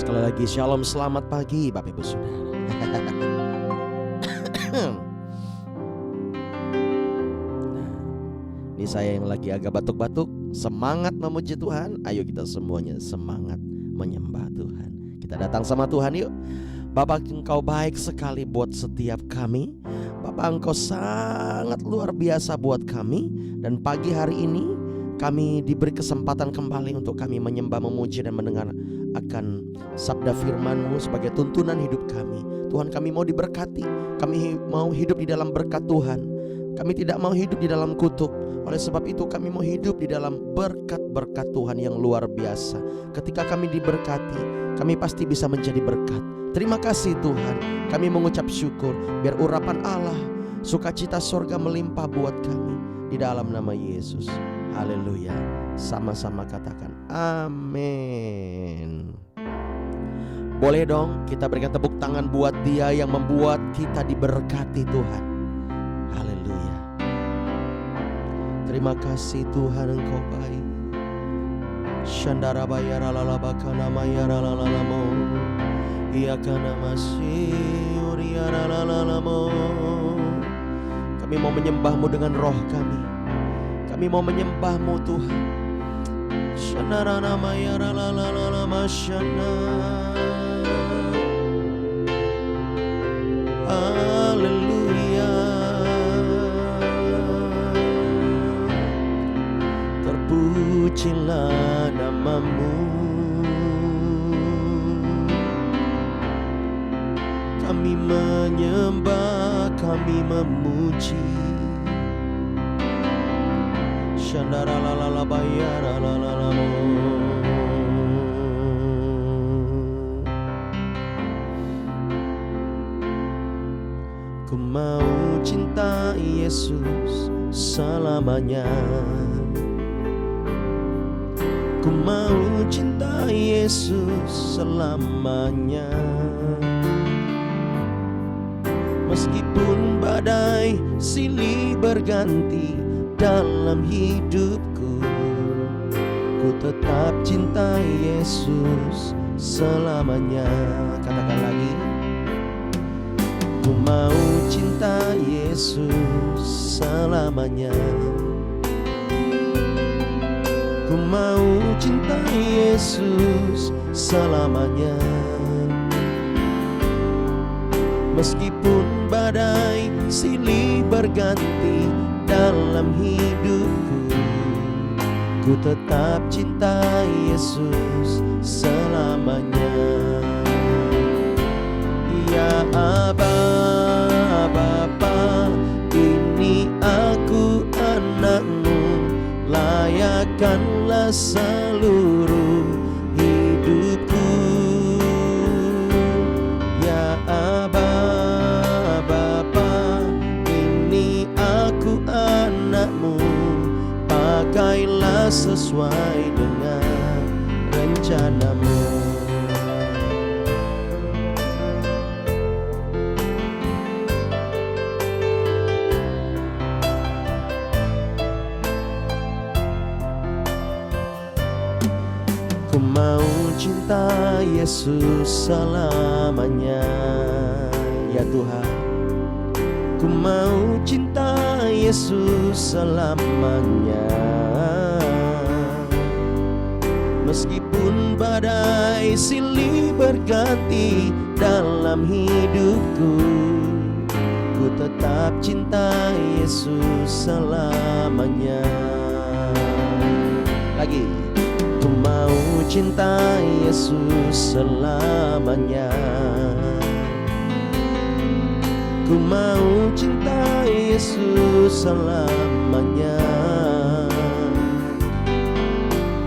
Sekali lagi shalom, selamat pagi Bapak Ibu Saudara. Nah, ini saya yang lagi agak batuk-batuk. Semangat memuji Tuhan. Ayo kita semuanya semangat menyembah Tuhan. Kita datang sama Tuhan yuk. Bapak, Engkau baik sekali buat setiap kami. Bapak, Engkau sangat luar biasa buat kami. Dan pagi hari ini kami diberi kesempatan kembali untuk kami menyembah, memuji, dan mendengar akan sabda firman-Mu sebagai tuntunan hidup kami. Tuhan, kami mau diberkati. Kami mau hidup di dalam berkat Tuhan. Kami tidak mau hidup di dalam kutuk. Oleh sebab itu kami mau hidup di dalam berkat-berkat Tuhan yang luar biasa. Ketika kami diberkati, kami pasti bisa menjadi berkat. Terima kasih Tuhan. Kami mengucap syukur. Biar urapan Allah, sukacita sorga melimpah buat kami. Di dalam nama Yesus. Haleluya. Sama-sama katakan amin. Boleh dong kita berikan tepuk tangan buat Dia yang membuat kita diberkati Tuhan. Haleluya. Terima kasih Tuhan, Engkau baik. Shandara bayara lalabakana mayara lalalamo. Ia kana masih uriara lalalamo. Kami mau menyembah-Mu dengan roh kami. Kami mau menyembah-Mu Tuhan. Shanarana mayara lalalala masyana. Haleluya. Terpujilah nama-Mu. Kami menyembah, kami memuji. Shandara lalala bayara lalalamo. Ku mau cinta Yesus selamanya. Ku mau cinta Yesus selamanya. Meskipun badai silih berganti dalam hidupku, ku tetap cinta Yesus selamanya. Katakan lagi. Ku mau cinta Yesus selamanya. Ku mau cinta Yesus selamanya. Meskipun badai silih berganti dalam hidupku, ku tetap cinta Yesus selamanya. Ya Aba, Bapa, ini aku anak-Mu, layakkanlah seluruh hidupku. Ya Aba, Bapa, ini aku anak-Mu, pakailah sesuai dengan rencana-Mu. Ku mau cinta Yesus selamanya. Ya Tuhan, ku mau cinta Yesus selamanya. Meskipun badai silih berganti dalam hidupku, ku tetap cinta Yesus selamanya. Lagi. Ku mau cinta Yesus selamanya. Ku mau cinta Yesus selamanya.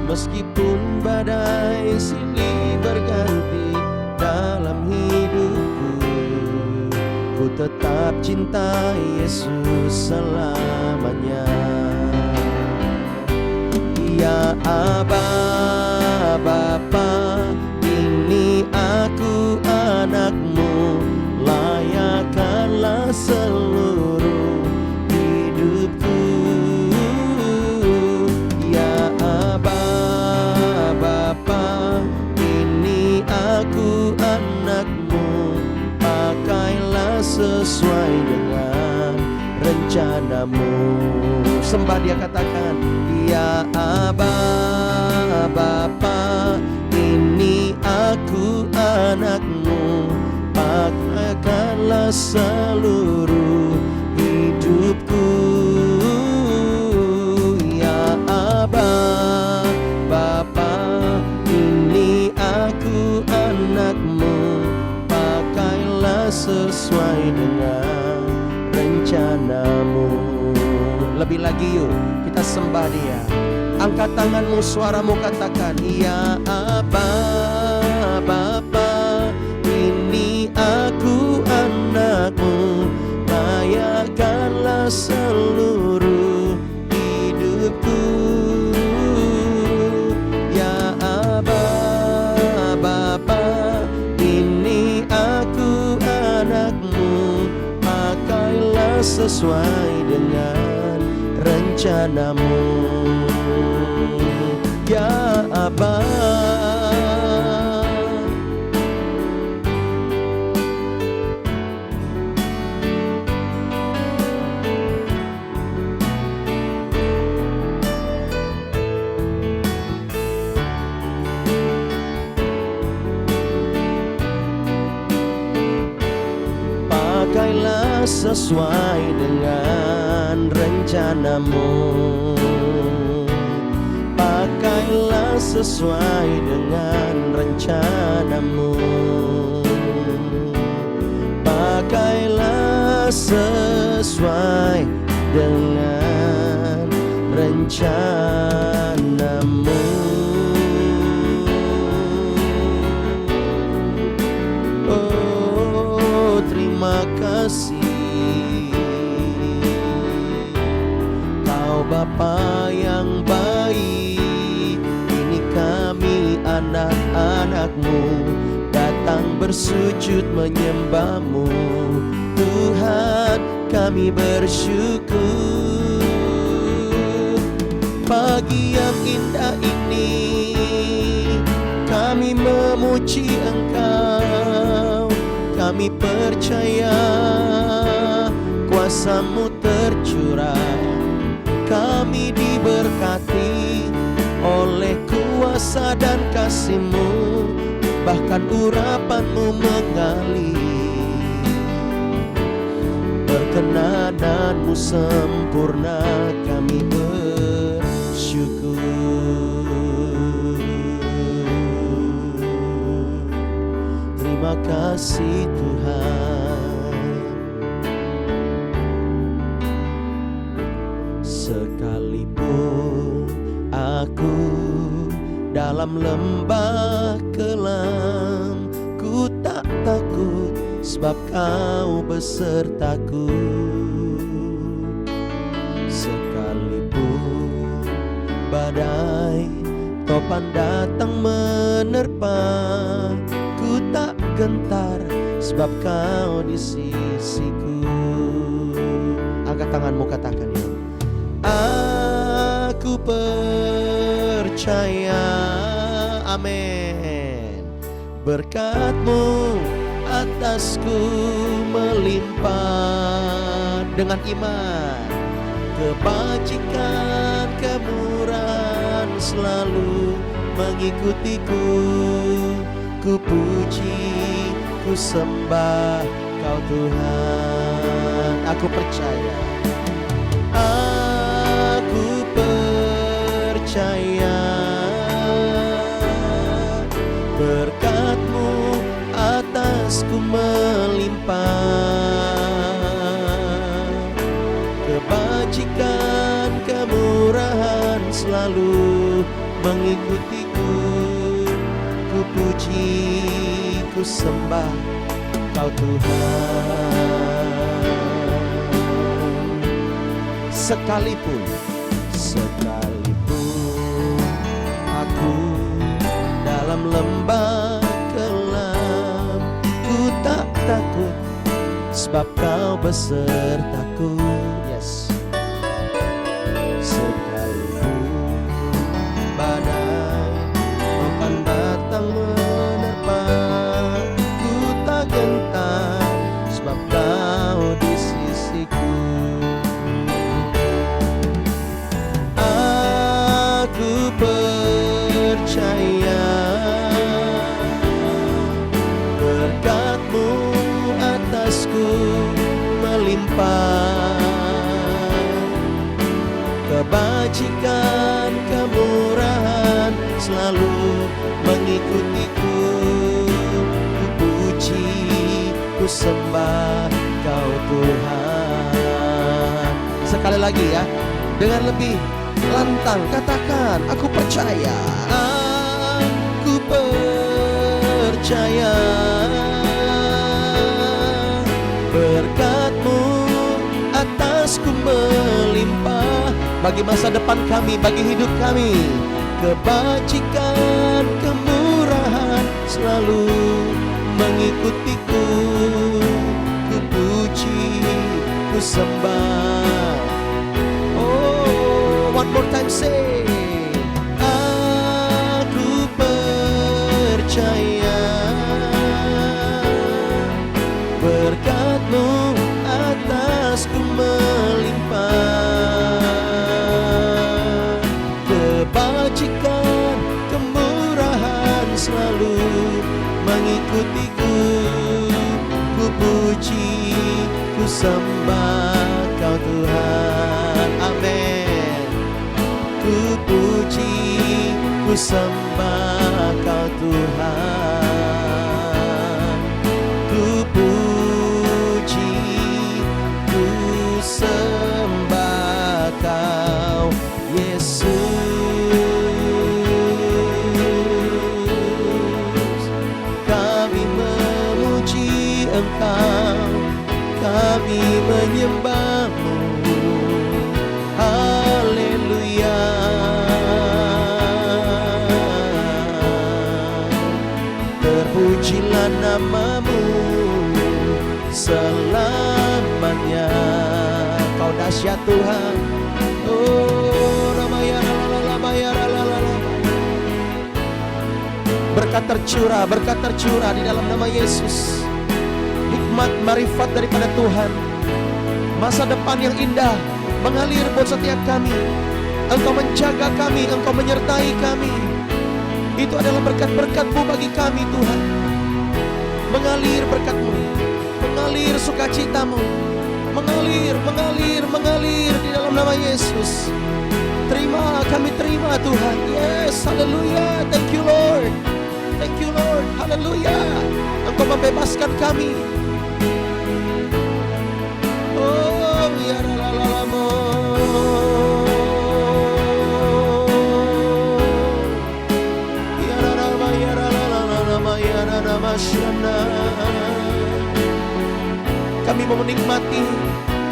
Meskipun badai silih berganti dalam hidupku, ku tetap cinta Yesus selamanya. Ya Aba, Bapa, ini aku anak-Mu, layakkanlah seluruh hidupku. Ya Aba, Bapa, ini aku padamu. Sembah dia, katakan, ya Aba, Bapa, ini aku anakmu, pakaikanlah seluruh hidupku. Ya Aba, Bapa, ini aku anakmu, pakailah sesuai dengan rencanamu. Lebih lagi yuk, kita sembah dia. Angkat tanganmu, suaramu, katakan, ya Aba, Bapa, ini aku anakmu, layakkanlah seluruh hidupku. Ya Aba, Bapa, ini aku anakmu, pakailah sesuai dengan rencanamu. Ya Aba, pakailah sesuai dengan rencanamu. Pakailah sesuai dengan rencanamu. Pakailah sesuai dengan rencanamu. Oh, terima kasih Kau Bapa yang baik. Ini kami anak-anak-Mu datang bersujud menyembah-Mu. Tuhan, kami bersyukur pagi yang indah ini kami memuji Engkau. Kami percaya kuasa-Mu tercurah. Kami diberkati oleh kuasa dan kasih-Mu, bahkan urapan-Mu mengalir. Perkenanan-Mu sempurna, kami bersyukur. Terima kasih Tuhan. Sekalipun aku dalam lembah kelam, ku tak takut sebab Kau besertaku. Sekalipun badai topan datang menerpa, ku tak gentar sebab Kau di sisiku. Angkat tanganmu, katakan ya. Aku percaya, amin, berkat-Mu atasku melimpah. Dengan iman, kebajikan, kemurahan selalu mengikutiku. Ku puji, ku sembah Kau Tuhan. Aku percaya, aku percaya berkat-Mu atasku melimpah. Kebajikan, kemurahan selalu mengikutiku. Ku puji, ku sembah Kau Tuhan. Sekalipun aku dalam lembah kelam, ku tak takut sebab Kau besertaku. Yes. Sekalipun badai topan datang menerpa, ku tak gentar sebab Kau di sisiku. selalu mengikutiku. Ku puji, ku sembah Kau Tuhan. Sekali lagi ya, dengan lebih lantang katakan, aku percaya. Aku percaya berkat-Mu atasku melimpah, bagi masa depan kami, bagi hidup kami. Kebajikan, kemurahan selalu mengikutiku. Ku puji, ku sembah. Oh, one more time say, aku percaya berkat-Mu atasku melimpah. Kebajikan, kemurahan selalu mengikutiku. Ku puji, ku sembah Kau Tuhan. Amin. Ku puji, ku sembah Kau Tuhan. Ku puji, ku sembah Kau Yesus. Kami memuji Engkau, kami menyembah-Mu. Haleluya. Terpujilah nama-Mu selamanya. Kau dahsyat Tuhan. Oh, ramaya ramaya ramaya. Berkat tercurah di dalam nama Yesus. Hikmat marifat daripada Tuhan, masa depan yang indah mengalir buat setiap kami. Engkau menjaga kami, Engkau menyertai kami. Itu adalah berkat-berkat-Mu bagi kami Tuhan. Mengalir berkat-Mu, mengalir sukacita-Mu, mengalir di dalam nama Yesus. Kami terima Tuhan. Yes, haleluya. Thank you Lord. Thank you Lord. Haleluya. Engkau membebaskan kami. Oh, ya lalalamo. Ya lalama ya lalalama ya lalamasyana. Kami mau menikmati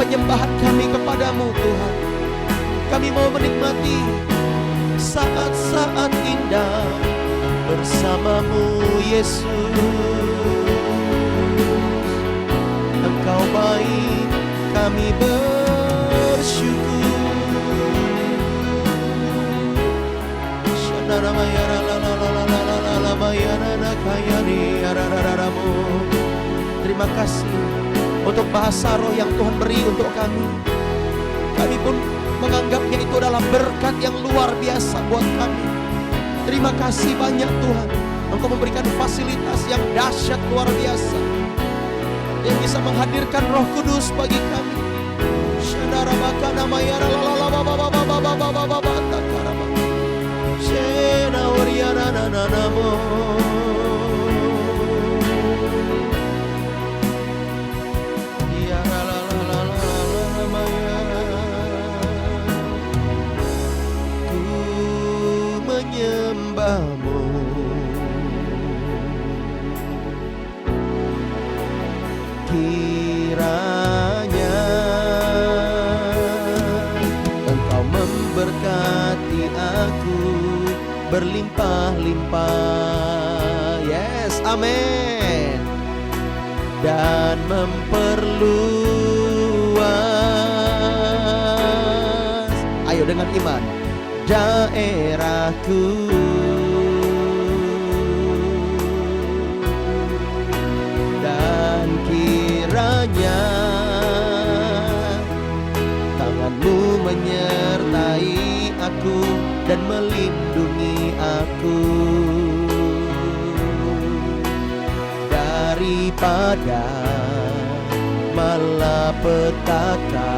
penyembahan kami kepadamu Tuhan. Kami mau menikmati saat-saat indah bersama-Mu Yesus. Engkau baik, kami bersyukur. Terima kasih untuk bahasa roh yang Tuhan beri untuk kami. Kami pun menganggapnya itu adalah berkat yang luar biasa buat kami. Terima kasih banyak Tuhan. Engkau memberikan fasilitas yang dahsyat luar biasa, yang bisa menghadirkan Roh Kudus bagi kami. Menyembah-Mu, kiranya Engkau memberkati aku berlimpah-limpah. Yes, amin. Dan memperluas, ayo dengan iman, daerahku. Dan kiranya tangan-Mu menyertai aku dan melindungi aku daripada malapetaka,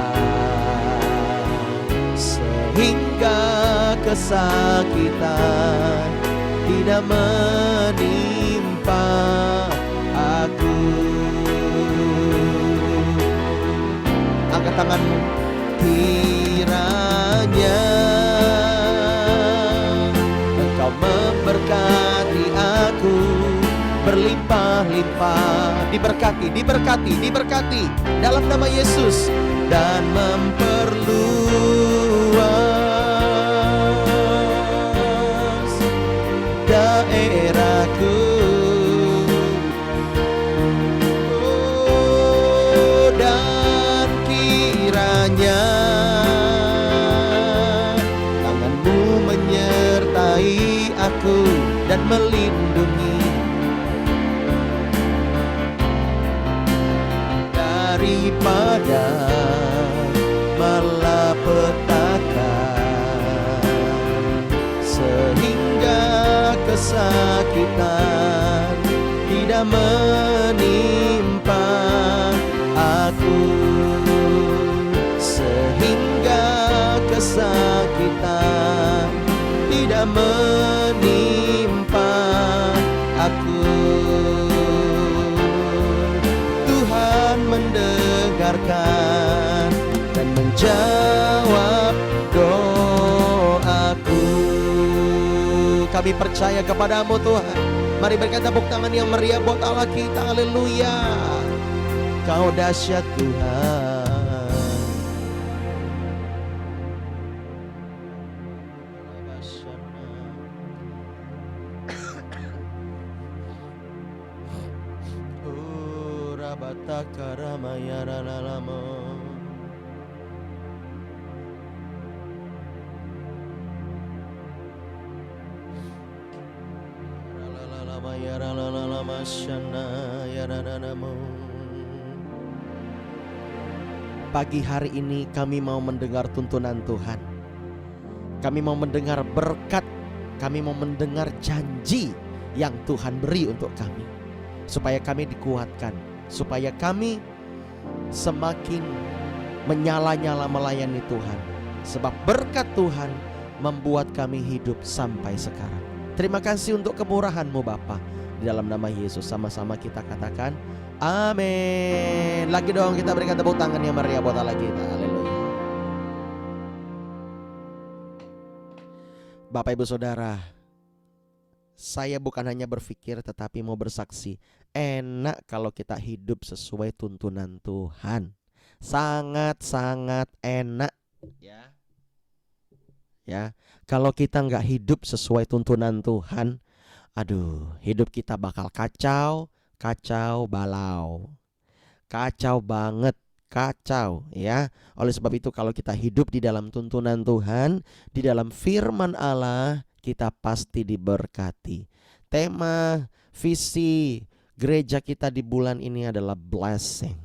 sehingga kesakitan tidak menimpa aku. Angkat tanganmu. Kiranya Engkau memberkati aku berlimpah-limpah, diberkati dalam nama Yesus, dan memperluas daerahku. Dan kiranya tanganmu menyertai aku dan melindungi daripada malapetaka, sehingga kesakitan tidak menimpa aku, sehingga kesakitan tidak menimpa aku. Tuhan mendengarkan dan menjawab doaku. Kami percaya kepadamu Tuhan. Mari berikan tepuk tangan yang meriah buat Allah kita. Haleluya. Kau dahsyat Tuhan. Pagi hari ini kami mau mendengar tuntunan Tuhan. Kami mau mendengar berkat. Kami mau mendengar janji yang Tuhan beri untuk kami, supaya kami dikuatkan, supaya kami semakin menyala-nyala melayani Tuhan. Sebab berkat Tuhan membuat kami hidup sampai sekarang. Terima kasih untuk kemurahan-Mu Bapa. Di dalam nama Yesus sama-sama kita katakan amin. Lagi dong kita berikan tepuk tangan yang meriah buat Allah kita. Haleluya. Bapak Ibu Saudara, saya bukan hanya berpikir tetapi mau bersaksi. Enak kalau kita hidup sesuai tuntunan Tuhan. Sangat-sangat enak. Ya, kalau kita nggak hidup sesuai tuntunan Tuhan, aduh, hidup kita bakal kacau balau. Kacau banget, kacau ya. Oleh sebab itu kalau kita hidup di dalam tuntunan Tuhan, di dalam firman Allah, kita pasti diberkati. Tema visi gereja kita di bulan ini adalah blessing.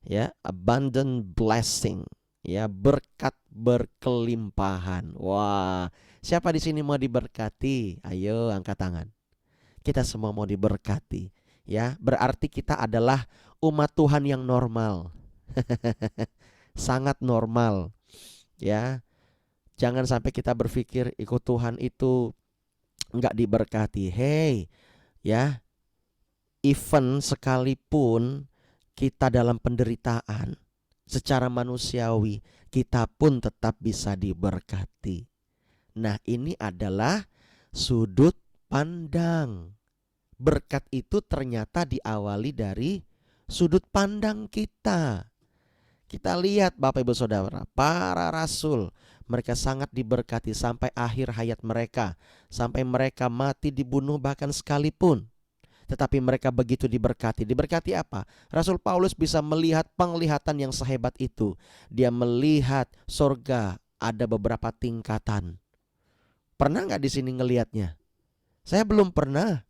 Ya, abundant blessing. Ya, berkat berkelimpahan. Wah, siapa di sini mau diberkati? Ayo angkat tangan. Kita semua mau diberkati. Ya, berarti kita adalah umat Tuhan yang normal. Sangat normal. Ya. Jangan sampai kita berpikir ikut Tuhan itu enggak diberkati. Hey, ya. Even sekalipun kita dalam penderitaan, secara manusiawi kita pun tetap bisa diberkati. Nah, ini adalah sudut pandang. Berkat itu ternyata diawali dari sudut pandang kita. Kita lihat Bapak Ibu Saudara, para rasul, mereka sangat diberkati sampai akhir hayat mereka, sampai mereka mati dibunuh bahkan sekalipun. Tetapi mereka begitu diberkati. Diberkati apa? Rasul Paulus bisa melihat penglihatan yang sehebat itu. Dia melihat sorga ada beberapa tingkatan. Pernah nggak di sini ngelihatnya? Saya belum pernah.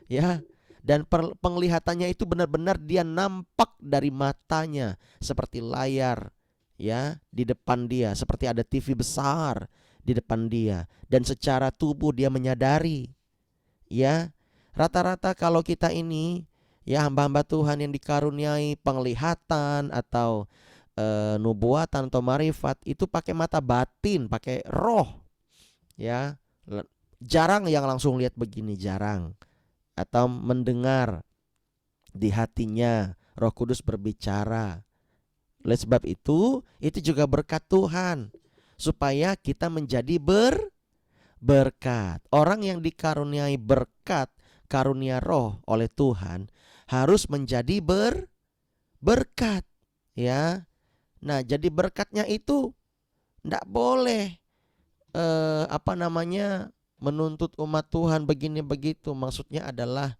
Ya, dan penglihatannya itu benar-benar dia nampak dari matanya seperti layar, ya, di depan dia, seperti ada TV besar di depan dia, dan secara tubuh dia menyadari, ya. Rata-rata kalau kita ini, ya, hamba-hamba Tuhan yang dikaruniai penglihatan atau nubuatan atau marifat, itu pakai mata batin, pakai roh, ya. jarang yang langsung lihat begini, jarang. Atau mendengar di hatinya Roh Kudus berbicara. Oleh sebab itu juga berkat Tuhan supaya kita menjadi berkat. Orang yang dikaruniai berkat, karunia roh oleh Tuhan harus menjadi berkat, ya. Nah, jadi berkatnya itu enggak boleh menuntut umat Tuhan begini begitu. Maksudnya adalah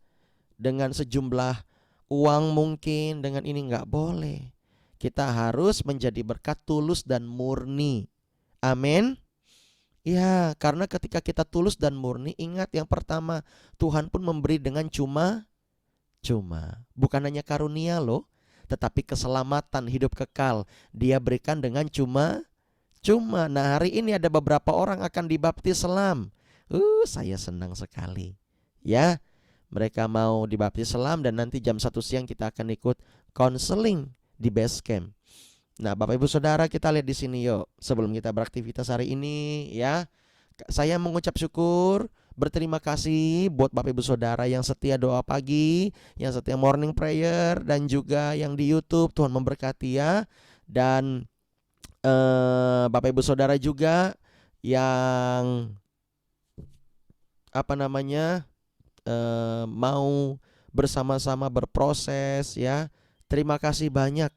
dengan sejumlah uang mungkin, dengan ini enggak boleh. Kita harus menjadi berkat tulus dan murni. Amin. Ya, karena ketika kita tulus dan murni, ingat yang pertama, Tuhan pun memberi dengan cuma-cuma. Bukan hanya karunia loh, tetapi keselamatan, hidup kekal Dia berikan dengan cuma-cuma. Nah, hari ini ada beberapa orang akan dibaptis selam. Saya senang sekali. Ya, mereka mau dibaptis selam dan nanti jam 1 siang kita akan ikut konseling di base camp. Nah, Bapak Ibu Saudara, kita lihat di sini yuk. Sebelum kita beraktivitas hari ini, ya, saya mengucap syukur, berterima kasih buat Bapak Ibu Saudara yang setia doa pagi, yang setia morning prayer, dan juga yang di YouTube. Tuhan memberkati ya. Dan Bapak Ibu Saudara juga yang mau bersama-sama berproses ya. Terima kasih banyak.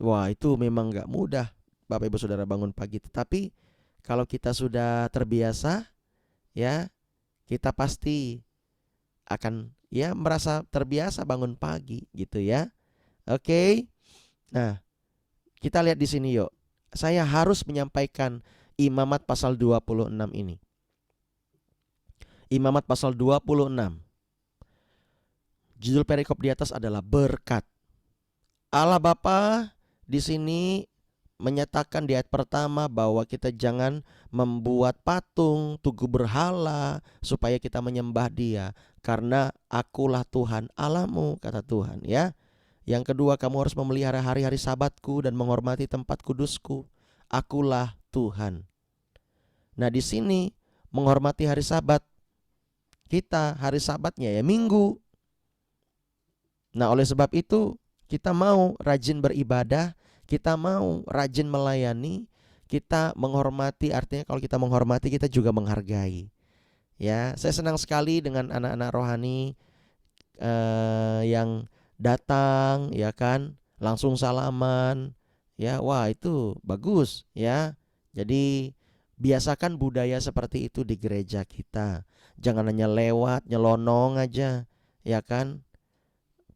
Wah, itu memang gak mudah Bapak Ibu Saudara bangun pagi. Tetapi kalau kita sudah terbiasa, ya, kita pasti akan ya merasa terbiasa bangun pagi gitu ya. Oke. Nah, kita lihat di sini yuk. Saya harus menyampaikan Imamat pasal 26 ini. Imamat pasal 26. Judul perikop di atas adalah berkat. Allah Bapa di sini menyatakan di ayat pertama bahwa kita jangan membuat patung, tugu berhala supaya kita menyembah Dia, karena akulah Tuhan Allahmu, kata Tuhan ya. Yang kedua, kamu harus memelihara hari-hari Sabatku dan menghormati tempat kudusku. Akulah Tuhan. Nah, di sini menghormati hari Sabat kita, hari Sabatnya ya Minggu. Nah, oleh sebab itu kita mau rajin beribadah, kita mau rajin melayani, kita menghormati. Artinya kalau kita menghormati, kita juga menghargai. Ya, saya senang sekali dengan anak-anak rohani yang datang, ya kan, langsung salaman. Ya, wah itu bagus ya. Jadi biasakan budaya seperti itu di gereja kita. Jangan hanya lewat, nyelonong aja, ya kan.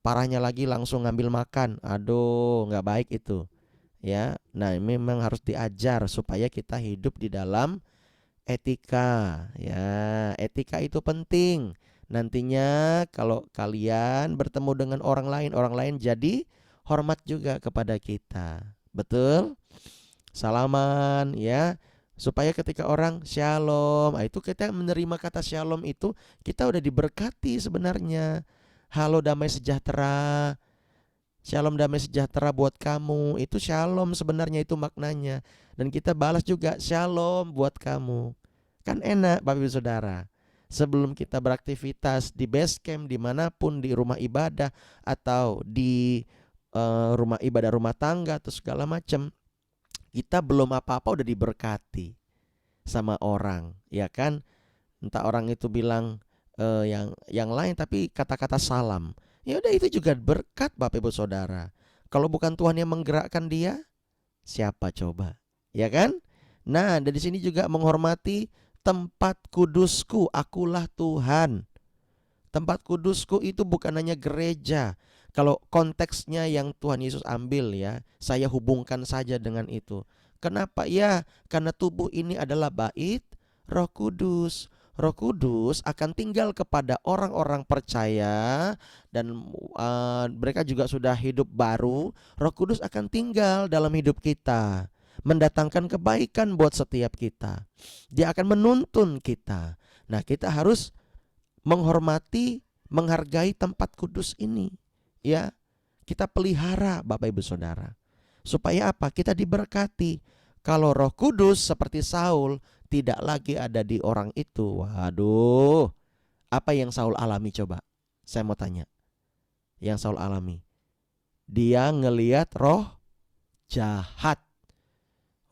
Parahnya lagi langsung ngambil makan. Aduh, nggak baik itu. Ya, nah memang harus diajar supaya kita hidup di dalam etika. Ya, etika itu penting. Nantinya kalau kalian bertemu dengan orang lain jadi hormat juga kepada kita. Betul? Salaman ya. Supaya ketika orang shalom, itu kita menerima kata shalom itu kita udah diberkati sebenarnya. Halo damai sejahtera. Shalom damai sejahtera buat kamu. Itu shalom sebenarnya, itu maknanya. Dan kita balas juga shalom buat kamu. Kan enak Bapak Ibu Saudara. Sebelum kita beraktivitas di base camp, dimanapun, di rumah ibadah atau di rumah ibadah rumah tangga atau segala macam, kita belum apa-apa udah diberkati sama orang, ya kan? Entah orang itu bilang yang lain, tapi kata-kata salam, ya udah itu juga berkat Bapak Ibu Saudara. Kalau bukan Tuhan yang menggerakkan dia, siapa coba, ya kan? Nah, dari sini juga menghormati tempat kudusku, akulah Tuhan. Tempat kudusku itu bukan hanya gereja. Kalau konteksnya yang Tuhan Yesus ambil ya, saya hubungkan saja dengan itu. Kenapa? Ya, karena tubuh ini adalah bait Roh Kudus. Roh Kudus akan tinggal kepada orang-orang percaya dan mereka juga sudah hidup baru. Roh Kudus akan tinggal dalam hidup kita, mendatangkan kebaikan buat setiap kita. Dia akan menuntun kita. Nah, kita harus menghormati, menghargai tempat kudus ini. Ya, kita pelihara Bapak Ibu Saudara. Supaya apa? Kita diberkati. Kalau Roh Kudus seperti Saul tidak lagi ada di orang itu. Waduh, apa yang Saul alami coba? Saya mau tanya. Yang Saul alami, dia ngelihat roh jahat.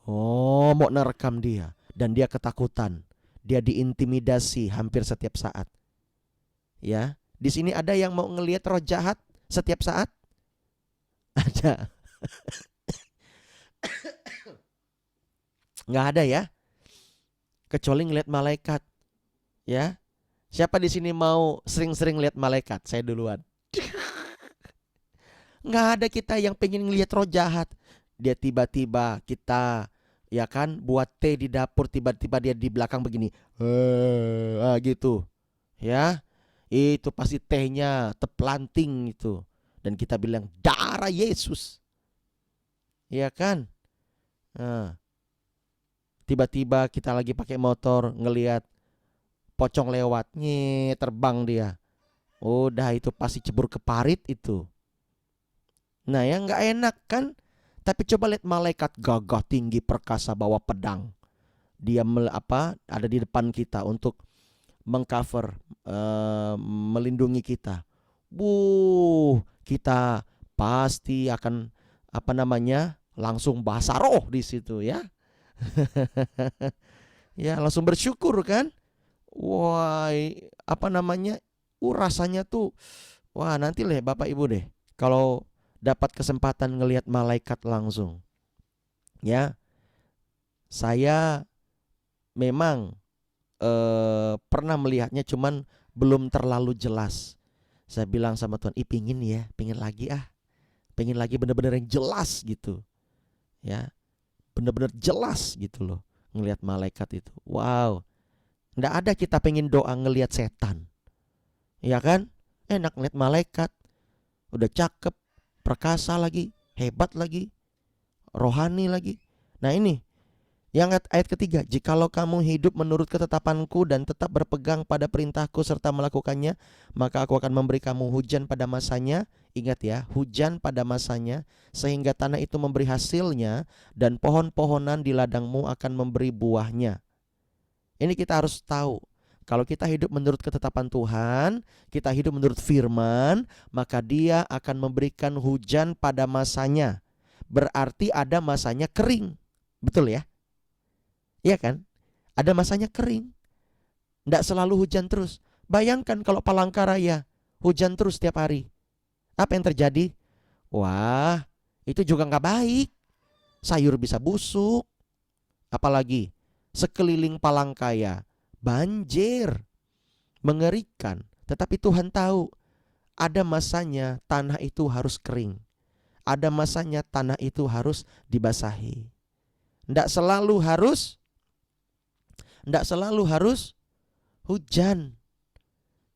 Oh, mau nerekam dia. Dan dia ketakutan. Dia diintimidasi hampir setiap saat. Ya, di sini ada yang mau ngelihat roh jahat setiap saat? Ada. Nggak ada ya. Kecuali ngelihat malaikat. Ya. Siapa di sini mau sering-sering lihat malaikat? Saya duluan. Nggak ada kita yang pengen ngelihat roh jahat. Dia tiba-tiba kita, ya kan, buat teh di dapur, tiba-tiba dia di belakang begini, gitu, ya, itu pasti tehnya teplanting itu, dan kita bilang darah Yesus, ya kan. Nah, tiba-tiba kita lagi pakai motor ngelihat pocong lewat, terbang dia, udah itu pasti cebur ke parit itu. Nah, yang nggak enak kan. Tapi coba lihat malaikat gagah tinggi perkasa bawa pedang. Dia ada di depan kita untuk mengcover, melindungi kita. Kita pasti akan langsung bahasa roh di situ ya. Ya, langsung bersyukur kan. Wah, rasanya tuh, wah, nanti lah Bapak Ibu deh kalau dapat kesempatan ngelihat malaikat langsung. Ya, saya memang pernah melihatnya, cuman belum terlalu jelas. Saya bilang sama Tuhan, pingin lagi pengen lagi bener-bener yang jelas gitu. Ya, bener-bener jelas gitu loh ngelihat malaikat itu. Wow, nggak ada kita pengen doa ngelihat setan, ya kan? Enak ngelihat malaikat, udah cakep, perkasa lagi, hebat lagi, rohani lagi. Nah ini yang ayat ketiga, jikalau kamu hidup menurut ketetapanku dan tetap berpegang pada perintahku serta melakukannya, maka aku akan memberi kamu hujan pada masanya. Ingat ya, hujan pada masanya, sehingga tanah itu memberi hasilnya dan pohon-pohonan di ladangmu akan memberi buahnya. Ini kita harus tahu, kalau kita hidup menurut ketetapan Tuhan, kita hidup menurut firman, maka Dia akan memberikan hujan pada masanya. Berarti ada masanya kering. Betul ya? Iya kan? Ada masanya kering. Tidak selalu hujan terus. Bayangkan kalau Palangkaraya hujan terus setiap hari. Apa yang terjadi? Wah, itu juga nggak baik. Sayur bisa busuk. Apalagi sekeliling Palangkaraya banjir, mengerikan. Tetapi Tuhan tahu ada masanya tanah itu harus kering. Ada masanya tanah itu harus dibasahi. Tidak selalu harus hujan.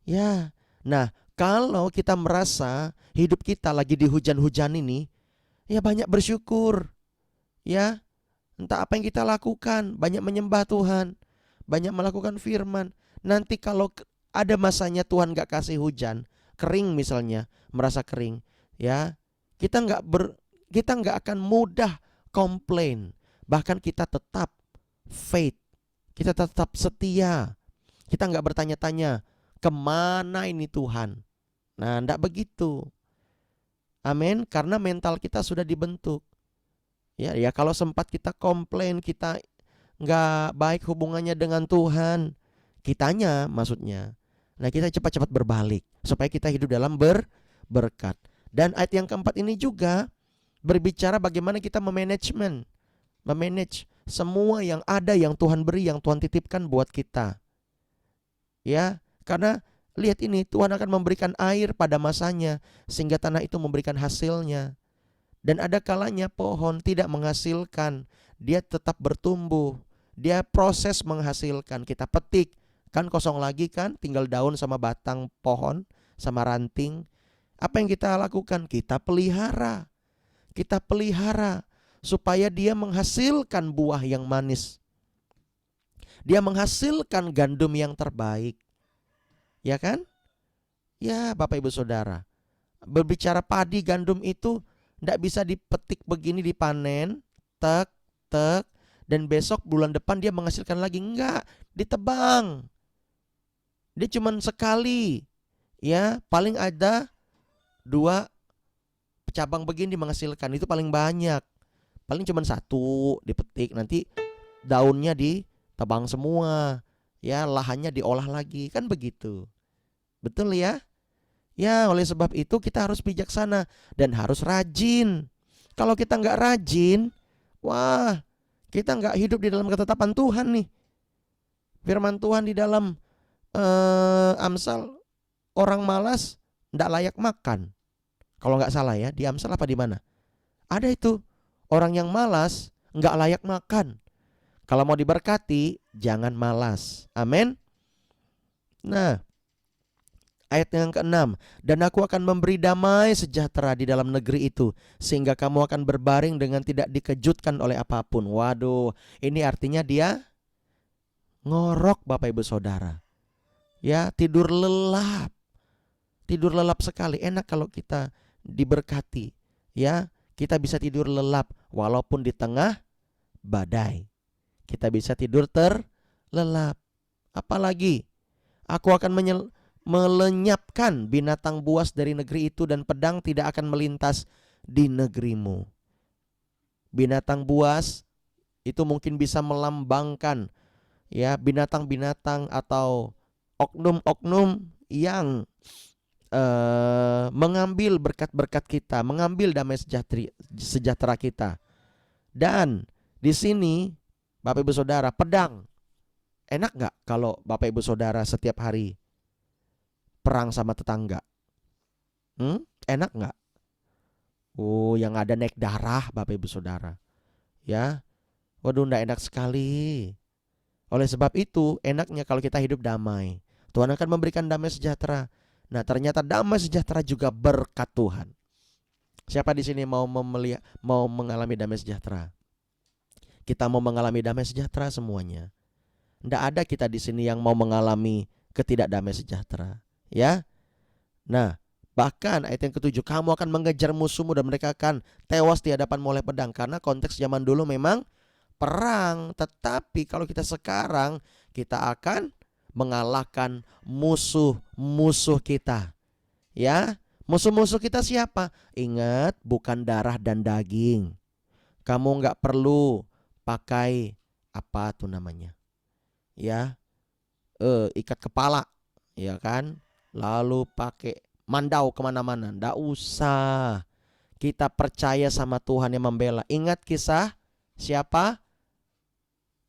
Ya. Nah, kalau kita merasa hidup kita lagi di hujan-hujan ini, ya banyak bersyukur. Ya. Entah apa yang kita lakukan, banyak menyembah Tuhan, banyak melakukan firman. Nanti kalau ada masanya Tuhan gak kasih hujan, kering misalnya, merasa kering, ya, kita nggak akan mudah komplain. Bahkan kita tetap faith, kita tetap setia. Kita nggak bertanya-tanya kemana ini Tuhan. Nah, enggak begitu. Amin. Karena mental kita sudah dibentuk. Ya, kalau sempat kita komplain, kita nggak baik hubungannya dengan Tuhan, kitanya maksudnya. Nah, kita cepat-cepat berbalik supaya kita hidup dalam berkat. Dan ayat yang keempat ini juga berbicara bagaimana kita memanage semua yang ada, yang Tuhan beri, yang Tuhan titipkan buat kita. Ya, karena lihat ini, Tuhan akan memberikan air pada masanya sehingga tanah itu memberikan hasilnya. Dan ada kalanya pohon tidak menghasilkan, dia tetap bertumbuh, dia proses menghasilkan. Kita petik, kan kosong lagi kan, tinggal daun sama batang pohon, sama ranting. Apa yang kita lakukan? Kita pelihara supaya dia menghasilkan buah yang manis. Dia menghasilkan gandum yang terbaik. Ya kan? Ya, Bapak Ibu Saudara, berbicara padi gandum itu tidak bisa dipetik begini, dipanen, tek, dan besok bulan depan dia menghasilkan lagi. Enggak, ditebang. Dia cuma sekali, ya paling ada 2 cabang begini menghasilkan, itu paling banyak. Paling cuma 1 dipetik, nanti daunnya ditebang semua, ya lahannya diolah lagi, kan begitu. Betul ya? Ya, oleh sebab itu kita harus bijaksana dan harus rajin. Kalau kita nggak rajin, wah, kita nggak hidup di dalam ketetapan Tuhan nih. Firman Tuhan di dalam Amsal, orang malas nggak layak makan. Kalau nggak salah ya, di Amsal apa di mana? Ada itu, orang yang malas nggak layak makan. Kalau mau diberkati, jangan malas. Amin. Nah, ayat yang ke-6, dan aku akan memberi damai sejahtera di dalam negeri itu, sehingga kamu akan berbaring dengan tidak dikejutkan oleh apapun. Waduh, ini artinya dia ngorok Bapak Ibu Saudara. Ya, tidur lelap. Tidur lelap sekali. Enak kalau kita diberkati. Ya, kita bisa tidur lelap walaupun di tengah badai. Kita bisa tidur terlelap. Apalagi, aku akan melenyapkan binatang buas dari negeri itu, dan pedang tidak akan melintas di negerimu. Binatang buas itu mungkin bisa melambangkan, ya, binatang-binatang atau oknum-oknum yang mengambil berkat-berkat kita, mengambil damai sejahtera kita. Dan di sini Bapak Ibu Saudara, pedang. Enak gak kalau Bapak Ibu Saudara setiap hari perang sama tetangga? Enak gak? Yang ada naik darah Bapak Ibu Saudara. Ya, waduh, gak enak sekali. Oleh sebab itu, enaknya kalau kita hidup damai. Tuhan akan memberikan damai sejahtera. Nah, ternyata damai sejahtera juga berkat Tuhan. Siapa di sini mau mengalami damai sejahtera? Kita mau mengalami damai sejahtera semuanya. Tidak ada kita di sini yang mau mengalami ketidakdamai sejahtera, ya. Nah, bahkan ayat yang ke-7, kamu akan mengejar musuhmu dan mereka akan tewas di hadapanmu oleh pedang. Karena konteks zaman dulu memang perang, tetapi kalau kita sekarang, kita akan mengalahkan musuh-musuh kita. Ya, musuh-musuh kita siapa? Ingat, bukan darah dan daging. Kamu nggak perlu pakai apa tuh namanya? Ya, ikat kepala, ya kan? Lalu pakai mandau kemana-mana. Nggak usah. Kita percaya sama Tuhan yang membela. Ingat kisah siapa?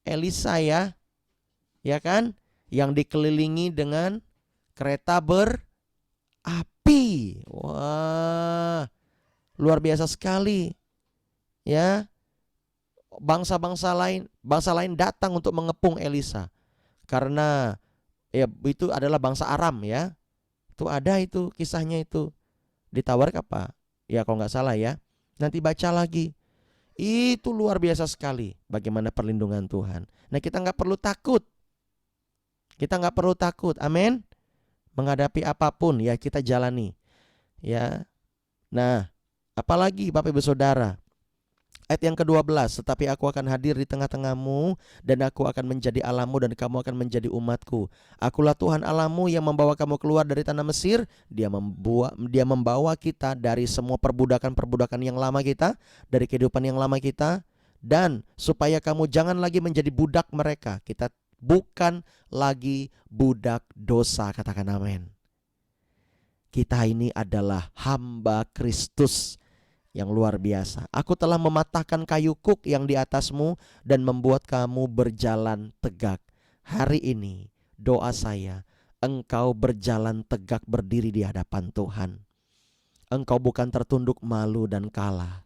Elisa, ya kan? Yang dikelilingi dengan kereta berapi. Wah, luar biasa sekali. Ya, bangsa lain datang untuk mengepung Elisa. Karena ya itu adalah bangsa Aram, ya. Itu ada itu kisahnya itu. Ditawar apa? Ya kalau nggak salah ya. Nanti baca lagi. Itu luar biasa sekali bagaimana perlindungan Tuhan. Nah, kita nggak perlu takut. Kita nggak perlu takut. Amin. Menghadapi apapun ya kita jalani. Ya. Nah, apalagi Bapak Ibu Saudara. Ayat yang ke-12, tetapi aku akan hadir di tengah-tengahmu, dan aku akan menjadi Allahmu, dan kamu akan menjadi umatku. Akulah Tuhan Allahmu yang membawa kamu keluar dari tanah Mesir. Dia membawa kita dari semua perbudakan-perbudakan yang lama kita, dari kehidupan yang lama kita, dan supaya kamu jangan lagi menjadi budak mereka. Kita bukan lagi budak dosa, katakan amin. Kita ini adalah hamba Kristus yang luar biasa. Aku telah mematahkan kayu kuk yang di atasmu dan membuat kamu berjalan tegak. Hari ini doa saya, engkau berjalan tegak berdiri di hadapan Tuhan. Engkau bukan tertunduk malu dan kalah.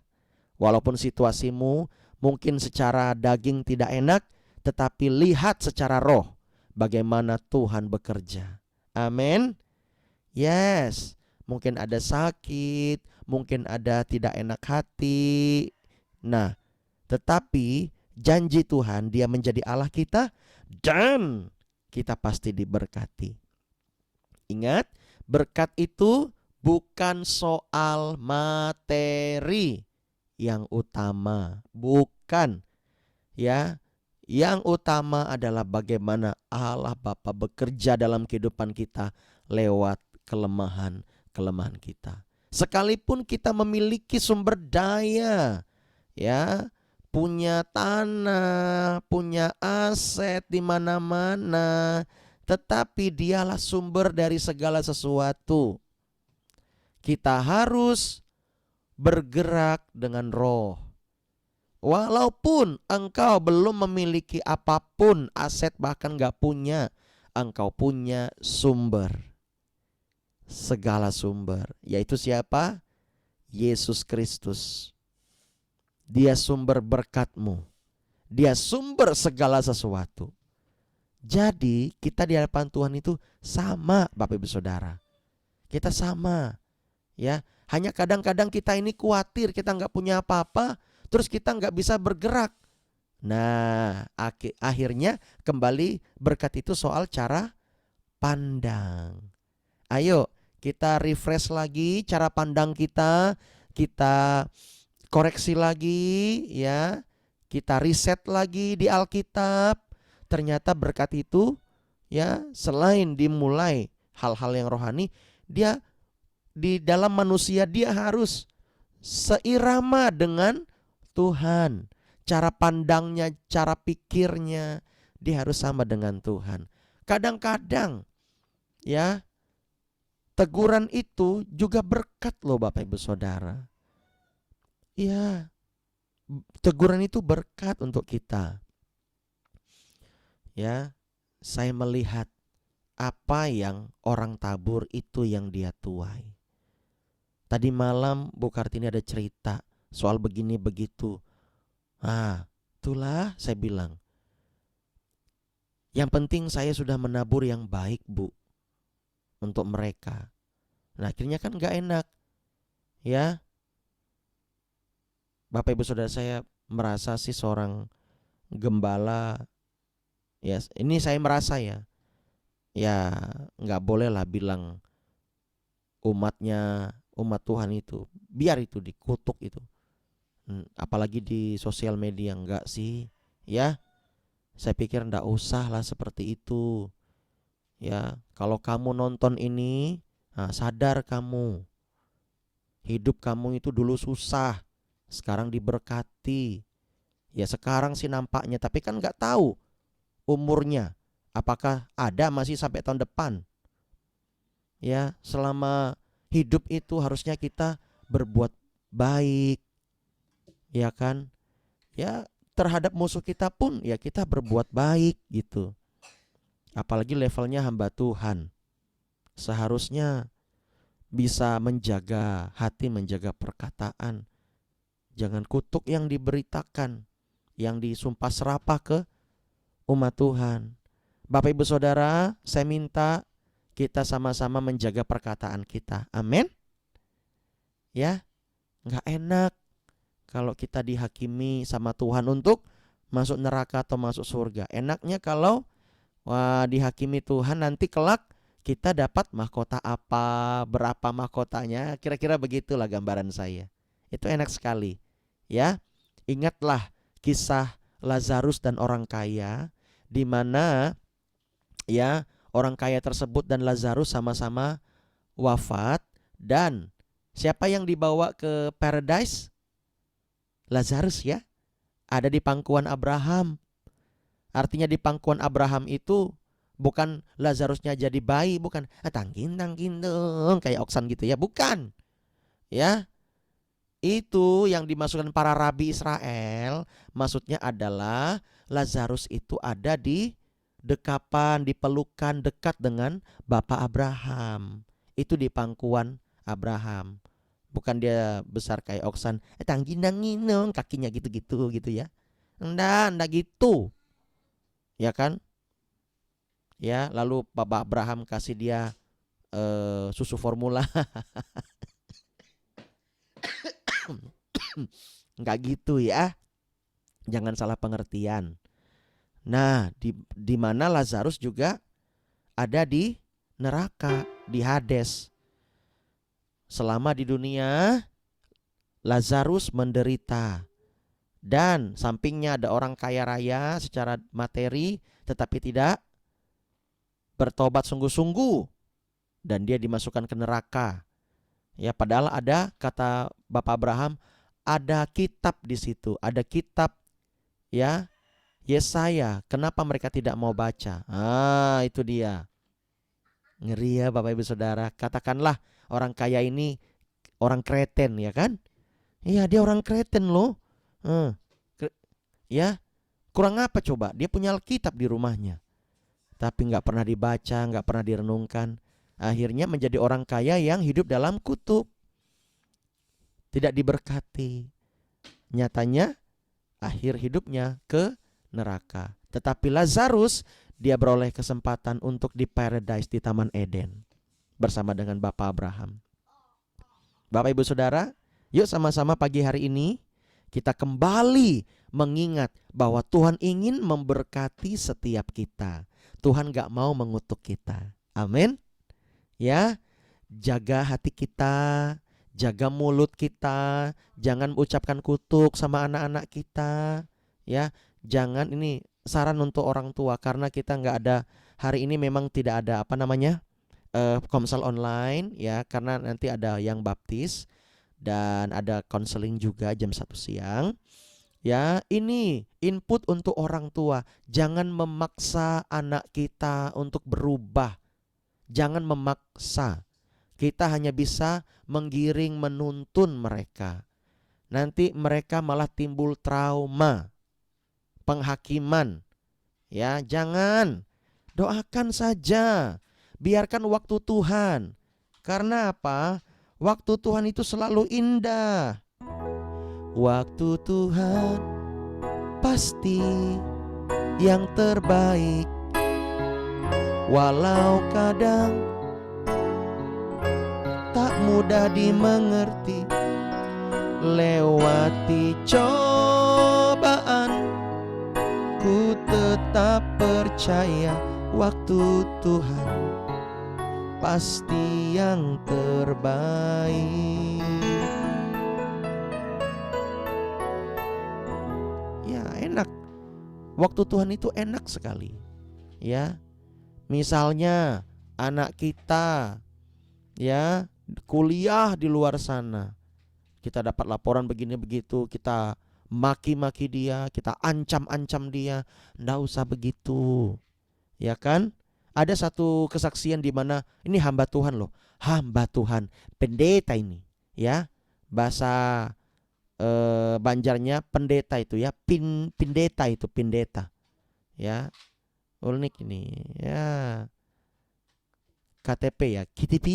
Walaupun situasimu mungkin secara daging tidak enak, tetapi lihat secara roh bagaimana Tuhan bekerja. Amin. Yes. Mungkin ada sakit, mungkin ada tidak enak hati. Nah, tetapi janji Tuhan, Dia menjadi Allah kita dan kita pasti diberkati. Ingat, berkat itu bukan soal materi yang utama, bukan. Ya, Yang utama adalah bagaimana Allah Bapa bekerja dalam kehidupan kita lewat kelemahan kita. Sekalipun kita memiliki sumber daya, ya, punya tanah, punya aset di mana-mana, tetapi Dialah sumber dari segala sesuatu. Kita harus bergerak dengan roh. Walaupun engkau belum memiliki apapun, aset bahkan gak punya, engkau punya sumber. Segala sumber, yaitu siapa? Yesus Kristus. Dia sumber berkatmu. Dia sumber segala sesuatu. Jadi kita di hadapan Tuhan itu sama, Bapak Ibu Saudara. Kita sama, ya. Hanya kadang-kadang kita ini khawatir kita nggak punya apa-apa, terus kita nggak bisa bergerak. Nah, akhirnya kembali berkat itu soal cara pandang. Ayo kita refresh lagi cara pandang kita koreksi lagi, ya. Kita riset lagi di Alkitab. Ternyata berkat itu, ya, selain dimulai hal-hal yang rohani, dia di dalam manusia dia harus seirama dengan Tuhan. Cara pandangnya, cara pikirnya, dia harus sama dengan Tuhan. Kadang-kadang, ya, teguran itu juga berkat loh Bapak Ibu Saudara. Ya, teguran itu berkat untuk kita. Ya, saya melihat apa yang orang tabur itu yang dia tuai. Tadi malam Bu Kartini ada cerita soal begini begitu. Itulah saya bilang. Yang penting saya sudah menabur yang baik, Bu, untuk mereka. Nah, akhirnya kan gak enak, ya. Bapak Ibu Saudara, saya merasa sih seorang gembala, ya, ini saya merasa ya gak boleh lah bilang umat Tuhan itu, biar itu dikutuk itu. Apalagi di sosial media, enggak sih, ya. Saya pikir enggak usah lah seperti itu. Ya, kalau kamu nonton ini, sadar kamu. Hidup kamu itu dulu susah, sekarang diberkati. Ya sekarang sih nampaknya, tapi kan enggak tahu umurnya. Apakah ada masih sampai tahun depan. Ya, selama hidup itu harusnya kita berbuat baik. Ya kan? Ya, terhadap musuh kita pun ya kita berbuat baik gitu. Apalagi levelnya hamba Tuhan. Seharusnya bisa menjaga hati, menjaga perkataan. Jangan kutuk yang diberitakan, yang disumpah serapah ke umat Tuhan. Bapak Ibu Saudara, saya minta kita sama-sama menjaga perkataan kita. Amin. Ya, gak enak kalau kita dihakimi sama Tuhan untuk masuk neraka atau masuk surga. Enaknya kalau dihakimi Tuhan nanti kelak kita dapat mahkota apa, berapa mahkotanya, kira-kira begitulah gambaran saya. Itu enak sekali, ya. Ingatlah kisah Lazarus dan orang kaya, di mana ya orang kaya tersebut dan Lazarus sama-sama wafat. Dan siapa yang dibawa ke paradise? Lazarus, ya. Ada di pangkuan Abraham. Artinya di pangkuan Abraham itu bukan Lazarusnya jadi bayi, bukan tangkin dong kayak oksan gitu ya, bukan. Ya. Itu yang dimasukkan para rabi Israel, maksudnya adalah Lazarus itu ada di dekapan, di pelukan dekat dengan Bapak Abraham. Itu di pangkuan Abraham. Bukan dia besar kayak oksan, tangkin dong kakinya gitu-gitu gitu ya. Enggak gitu. Ya kan? Ya, lalu Bapak Abraham kasih dia susu formula. Enggak gitu ya. Jangan salah pengertian. Nah, di mana Lazarus juga ada di neraka, di Hades. Selama di dunia Lazarus menderita. Dan sampingnya ada orang kaya raya secara materi, tetapi tidak bertobat sungguh-sungguh, dan dia dimasukkan ke neraka. Ya, padahal ada, kata Bapak Abraham, ada kitab di situ, ada kitab, ya, Yesaya. Kenapa mereka tidak mau baca? Itu dia. Ngeri ya Bapak Ibu Saudara. Katakanlah orang kaya ini orang Kreten, ya kan? Iya, dia orang Kreten loh. Ya, kurang apa coba? Dia punya Alkitab di rumahnya, tapi nggak pernah dibaca, nggak pernah direnungkan. Akhirnya menjadi orang kaya yang hidup dalam kutub, tidak diberkati. Nyatanya akhir hidupnya ke neraka. Tetapi Lazarus, dia beroleh kesempatan untuk di paradise, di Taman Eden, bersama dengan Bapak Abraham. Bapak Ibu Saudara, yuk sama-sama pagi hari ini kita kembali mengingat bahwa Tuhan ingin memberkati setiap kita. Tuhan gak mau mengutuk kita. Amin. Ya, jaga hati kita, jaga mulut kita, jangan ucapkan kutuk sama anak-anak kita. Ya, jangan, ini saran untuk orang tua, karena kita nggak ada hari ini, memang tidak ada komsel online, ya, karena nanti ada yang baptis dan ada konseling juga jam 1 siang. Ya, ini input untuk orang tua. Jangan memaksa anak kita untuk berubah. Jangan memaksa. Kita hanya bisa menggiring, menuntun mereka. Nanti mereka malah timbul trauma, penghakiman. Ya, jangan. Doakan saja. Biarkan waktu Tuhan. Karena apa? Waktu Tuhan itu selalu indah. Waktu Tuhan pasti yang terbaik. Walau kadang tak mudah dimengerti, lewati cobaan, ku tetap percaya waktu Tuhan pasti yang terbaik. Ya, enak. Waktu Tuhan itu enak sekali. Ya, misalnya anak kita, ya, kuliah di luar sana, kita dapat laporan begini begitu, kita maki-maki dia, kita ancam-ancam dia. Nggak usah begitu, ya kan? Ada satu kesaksian di mana ini hamba Tuhan loh, hamba Tuhan, pendeta ini, ya, bahasa Banjarnya pendeta itu, ya, pendeta itu, pendeta, ya, unik ini, ya, KTP, ya, KTP.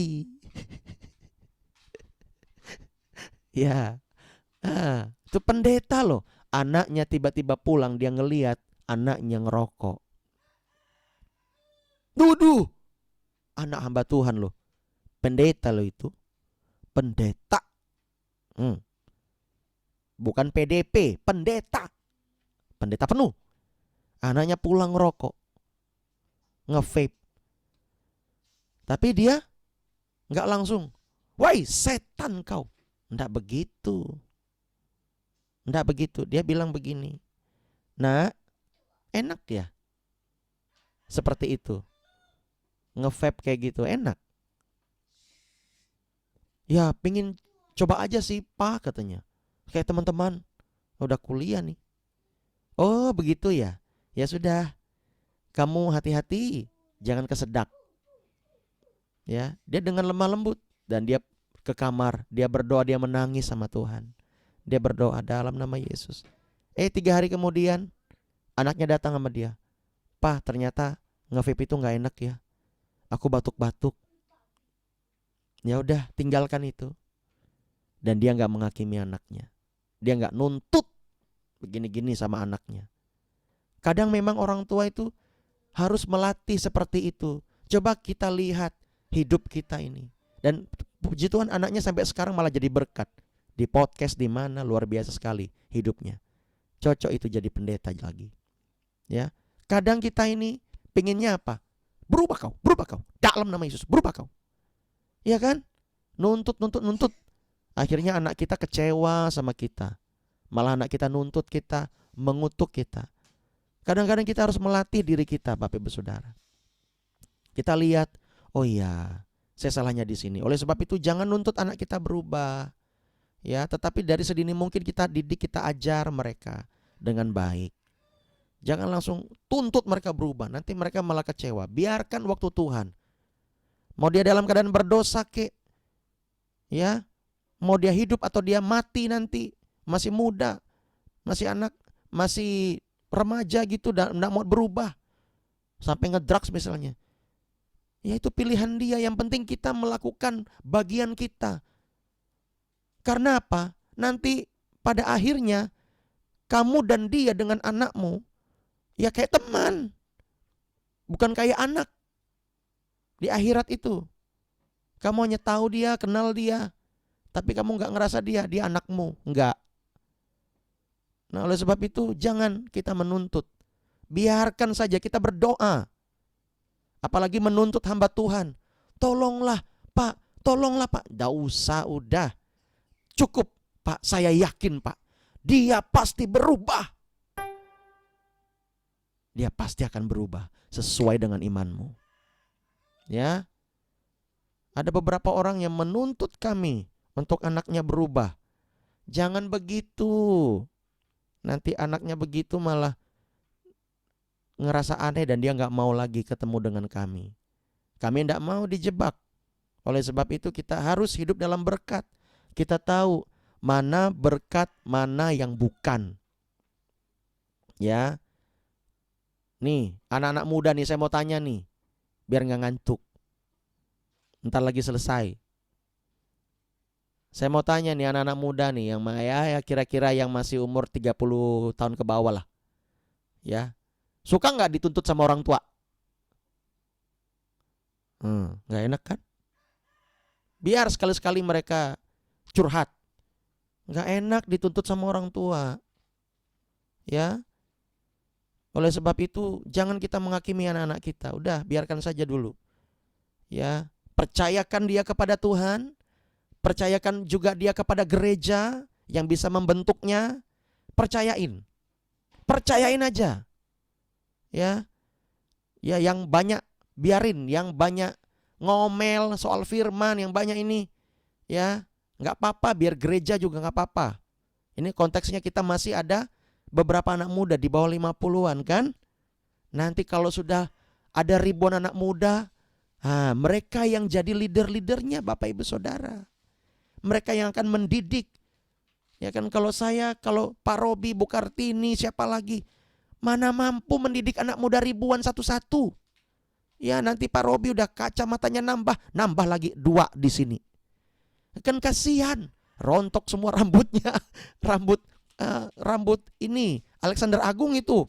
Ya, itu pendeta loh. Anaknya tiba-tiba pulang, dia ngeliat anaknya ngerokok. Duduh, anak hamba Tuhan loh, pendeta loh itu, pendeta. Bukan PDP, pendeta. Pendeta penuh. Anaknya pulang ngerokok, nge-vape. Tapi dia gak langsung, "Woi setan kau." Nggak begitu. Nggak begitu. Dia bilang begini, "Nah, enak ya seperti itu, nge-vape kayak gitu, enak. Ya pingin coba aja sih Pak," katanya. "Kayak teman-teman udah kuliah nih." "Oh begitu ya. Ya sudah, kamu hati-hati, jangan kesedak." Ya, dia dengan lemah lembut, dan dia ke kamar, dia berdoa, dia menangis sama Tuhan. Dia berdoa dalam nama Yesus. 3 hari kemudian anaknya datang sama dia, "Pak, ternyata nge-vape itu gak enak ya. Aku batuk-batuk." Ya udah, tinggalkan itu. Dan dia gak menghakimi anaknya. Dia gak nuntut begini-gini sama anaknya. Kadang memang orang tua itu harus melatih seperti itu. Coba kita lihat hidup kita ini. Dan puji Tuhan, anaknya sampai sekarang malah jadi berkat. Di podcast di mana, luar biasa sekali hidupnya. Cocok itu jadi pendeta lagi. Ya, kadang kita ini pengennya apa? Berubah kau, berubah kau. Dalam nama Yesus, berubah kau. Ya kan? Nuntut. Akhirnya anak kita kecewa sama kita. Malah anak kita nuntut kita, mengutuk kita. Kadang-kadang kita harus melatih diri kita, Bapak Ibu Saudara. Kita lihat, oh iya, saya salahnya di sini. Oleh sebab itu jangan nuntut anak kita berubah. Ya, tetapi dari sedini mungkin kita didik, kita ajar mereka dengan baik. Jangan langsung tuntut mereka berubah, nanti mereka malah kecewa. Biarkan waktu Tuhan. Mau dia dalam keadaan berdosa kek, ya, mau dia hidup atau dia mati nanti, masih muda, masih anak, masih remaja gitu, dan tidak mau berubah sampai ngedrugs misalnya. Ya itu pilihan dia, yang penting kita melakukan bagian kita. Karena apa? Nanti pada akhirnya kamu dan dia dengan anakmu ya kayak teman, bukan kayak anak. Di akhirat itu kamu hanya tahu dia, kenal dia, tapi kamu gak ngerasa dia anakmu, enggak. Nah oleh sebab itu jangan kita menuntut. Biarkan saja kita berdoa. Apalagi menuntut hamba Tuhan. Tolonglah Pak, tolonglah Pak. Gak usah, udah. Cukup Pak, saya yakin Pak, dia pasti berubah. Dia pasti akan berubah sesuai dengan imanmu. Ya, ada beberapa orang yang menuntut kami untuk anaknya berubah. Jangan begitu. Nanti anaknya begitu malah ngerasa aneh dan dia gak mau lagi ketemu dengan kami. Kami tidak mau dijebak. Oleh sebab itu kita harus hidup dalam berkat. Kita tahu mana berkat, mana yang bukan. Ya. Nih, anak-anak muda nih, saya mau tanya nih, biar gak ngantuk. Ntar lagi selesai. Saya mau tanya nih anak-anak muda nih, yang ya kira-kira yang masih umur 30 tahun ke bawah lah. Ya. Suka gak dituntut sama orang tua? Gak enak kan? Biar sekali-sekali mereka curhat. Gak enak dituntut sama orang tua. Ya. Oleh sebab itu jangan kita menghakimi anak-anak kita. Udah, biarkan saja dulu. Ya, percayakan dia kepada Tuhan. Percayakan juga dia kepada gereja yang bisa membentuknya. Percayain. Percayain aja. Ya. Ya, yang banyak biarin, yang banyak ngomel soal firman, yang banyak ini, ya nggak apa-apa, biar gereja juga nggak apa-apa. Ini konteksnya kita masih ada beberapa anak muda di bawah 50-an kan. Nanti kalau sudah ada ribuan anak muda, mereka yang jadi leader-leadernya Bapak Ibu Saudara. Mereka yang akan mendidik. Ya kan, kalau Pak Robi, Bu Kartini, siapa lagi, mana mampu mendidik anak muda ribuan satu-satu. Ya nanti Pak Robi udah kacamatanya nambah lagi 2 di sini. Kan kasihan, rontok semua rambutnya. Rambut ini Alexander Agung itu,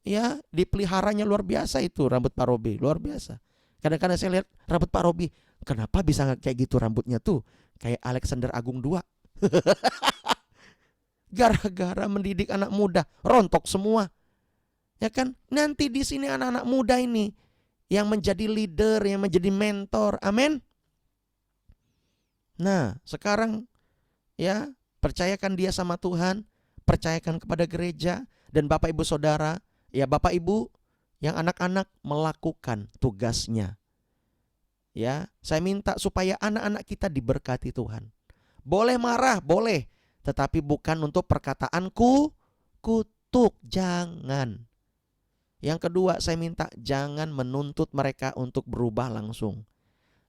ya dipeliharanya luar biasa itu rambut Pak Robi, luar biasa. Kadang-kadang saya lihat rambut Pak Robi, kenapa bisa kayak gitu rambutnya tuh, kayak Alexander Agung 2. Gara-gara mendidik anak muda, rontok semua. Ya kan, nanti di sini anak-anak muda ini yang menjadi leader, yang menjadi mentor. Amin. Nah, sekarang ya, percayakan dia sama Tuhan, percayakan kepada gereja, dan Bapak Ibu Saudara, ya Bapak Ibu yang anak-anak melakukan tugasnya. Ya, saya minta supaya anak-anak kita diberkati Tuhan. Boleh marah, boleh, tetapi bukan untuk perkataanku kutuk, jangan. Yang kedua, saya minta jangan menuntut mereka untuk berubah langsung.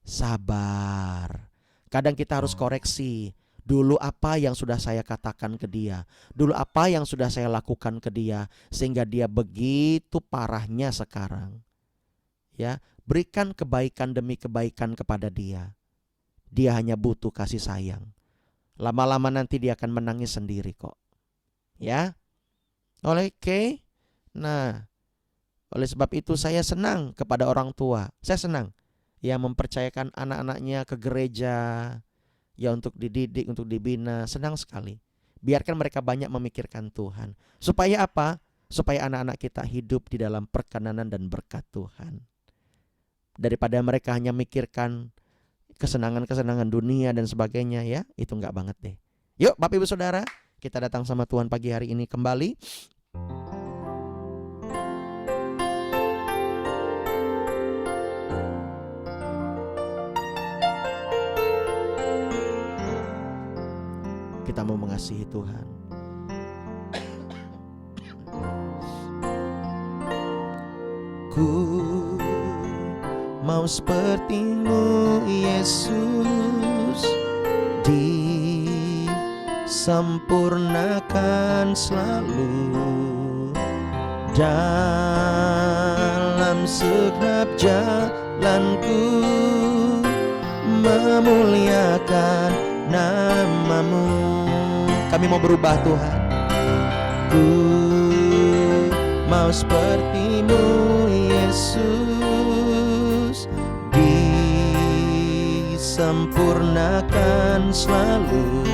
Sabar. Kadang kita harus koreksi. Dulu apa yang sudah saya katakan ke dia, dulu apa yang sudah saya lakukan ke dia, sehingga dia begitu parahnya sekarang. Ya, berikan kebaikan demi kebaikan kepada dia. Dia hanya butuh kasih sayang. Lama-lama nanti dia akan menangis sendiri kok. Ya. Oke. Nah, oleh sebab itu saya senang kepada orang tua. Saya senang yang mempercayakan anak-anaknya ke gereja, ya untuk dididik, untuk dibina. Senang sekali. Biarkan mereka banyak memikirkan Tuhan. Supaya apa? Supaya anak-anak kita hidup di dalam perkenanan dan berkat Tuhan. Daripada mereka hanya mikirkan kesenangan-kesenangan dunia dan sebagainya, ya itu enggak banget deh. Yuk Bapak Ibu Saudara, Kita datang sama Tuhan pagi hari ini kembali. Kita mau mengasihi Tuhan. Ku mau seperti-Mu Yesus, disempurnakan selalu dalam segenap jalanku, memuliakan nama-Mu. Kami mau berubah Tuhan. Ku mau seperti-Mu Yesus, disempurnakan selalu